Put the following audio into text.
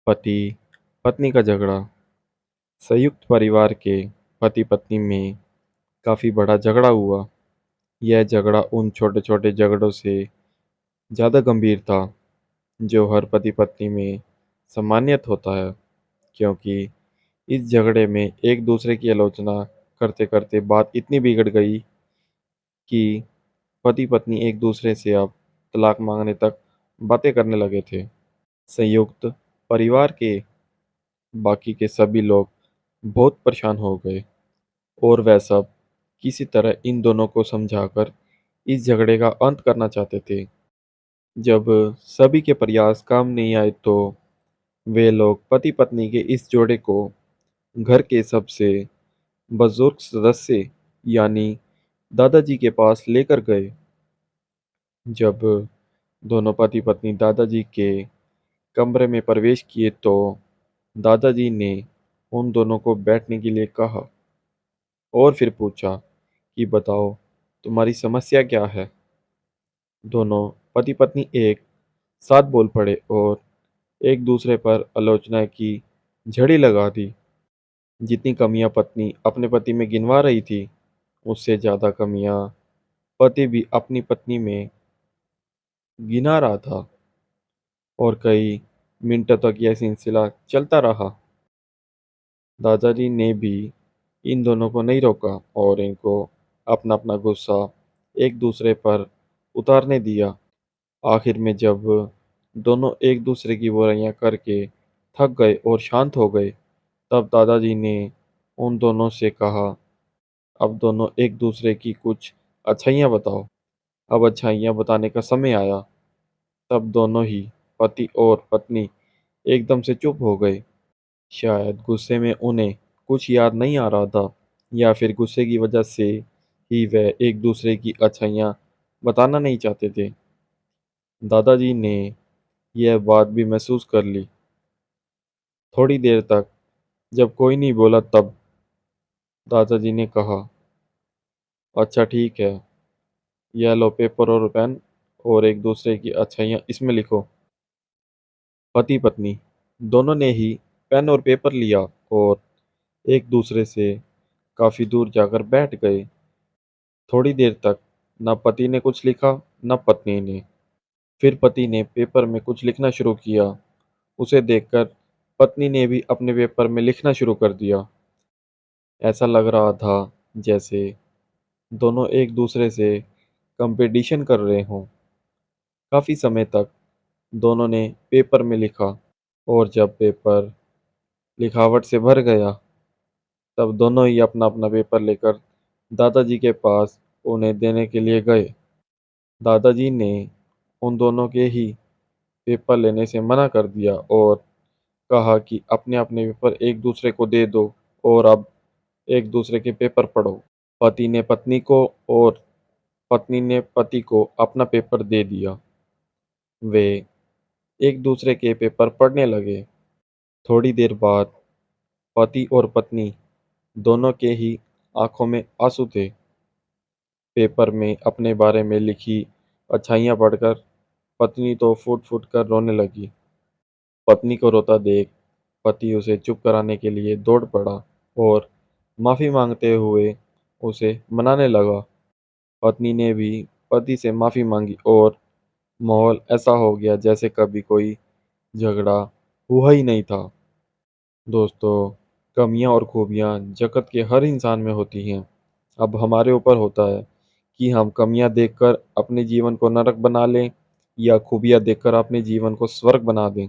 पति पत्नी का झगड़ा। संयुक्त परिवार के पति पत्नी में काफ़ी बड़ा झगड़ा हुआ। यह झगड़ा उन छोटे छोटे झगड़ों से ज़्यादा गंभीर था जो हर पति पत्नी में सामान्यत होता है, क्योंकि इस झगड़े में एक दूसरे की आलोचना करते करते बात इतनी बिगड़ गई कि पति पत्नी एक दूसरे से अब तलाक मांगने तक बातें करने लगे थे। संयुक्त परिवार के बाकी के सभी लोग बहुत परेशान हो गए और वह सब किसी तरह इन दोनों को समझाकर इस झगड़े का अंत करना चाहते थे। जब सभी के प्रयास काम नहीं आए तो वे लोग पति पत्नी के इस जोड़े को घर के सबसे बुजुर्ग सदस्य यानी दादाजी के पास लेकर गए। जब दोनों पति पत्नी दादाजी के कमरे में प्रवेश किए तो दादाजी ने उन दोनों को बैठने के लिए कहा और फिर पूछा कि बताओ, तुम्हारी समस्या क्या है। दोनों पति पत्नी एक साथ बोल पड़े और एक दूसरे पर आलोचना की झड़ी लगा दी। जितनी कमियां पत्नी अपने पति में गिनवा रही थी, उससे ज़्यादा कमियां पति भी अपनी पत्नी में गिना रहा था और कई मिनटों तक यह सिलसिला चलता रहा। दादाजी ने भी इन दोनों को नहीं रोका और इनको अपना अपना गुस्सा एक दूसरे पर उतारने दिया। आखिर में जब दोनों एक दूसरे की बुराइयां करके थक गए और शांत हो गए, तब दादाजी ने उन दोनों से कहा, अब दोनों एक दूसरे की कुछ अच्छाइयाँ बताओ। अब अच्छाइयाँ बताने का समय आया। तब दोनों ही पति और पत्नी एकदम से चुप हो गए। शायद गुस्से में उन्हें कुछ याद नहीं आ रहा था, या फिर गुस्से की वजह से ही वह एक दूसरे की अच्छाइयाँ बताना नहीं चाहते थे। दादाजी ने यह बात भी महसूस कर ली। थोड़ी देर तक जब कोई नहीं बोला तब दादाजी ने कहा, अच्छा ठीक है, यह लो पेपर और पेन और एक दूसरे की अच्छाइयाँ इसमें लिखो। पति पत्नी दोनों ने ही पेन और पेपर लिया और एक दूसरे से काफी दूर जाकर बैठ गए। थोड़ी देर तक न पति ने कुछ लिखा न पत्नी ने। फिर पति ने पेपर में कुछ लिखना शुरू किया। उसे देखकर पत्नी ने भी अपने पेपर में लिखना शुरू कर दिया। ऐसा लग रहा था जैसे दोनों एक दूसरे से कंपटीशन कर रहे हों। काफी समय तक दोनों ने पेपर में लिखा और जब पेपर लिखावट से भर गया, तब दोनों ही अपना अपना पेपर लेकर दादाजी के पास उन्हें देने के लिए गए। दादाजी ने उन दोनों के ही पेपर लेने से मना कर दिया और कहा कि अपने अपने पेपर एक दूसरे को दे दो और अब एक दूसरे के पेपर पढ़ो। पति ने पत्नी को और पत्नी ने पति को अपना पेपर दे दिया। वे एक दूसरे के पेपर पढ़ने लगे। थोड़ी देर बाद पति और पत्नी दोनों के ही आंखों में आंसू थे। पेपर में अपने बारे में लिखी अच्छाइयाँ पढ़कर पत्नी तो फूट फूट कर रोने लगी। पत्नी को रोता देख पति उसे चुप कराने के लिए दौड़ पड़ा और माफ़ी मांगते हुए उसे मनाने लगा। पत्नी ने भी पति से माफ़ी मांगी और माहौल ऐसा हो गया जैसे कभी कोई झगड़ा हुआ ही नहीं था। दोस्तों, कमियां और खूबियां जगत के हर इंसान में होती हैं। अब हमारे ऊपर होता है कि हम कमियां देखकर अपने जीवन को नरक बना लें या खूबियां देखकर अपने जीवन को स्वर्ग बना दें।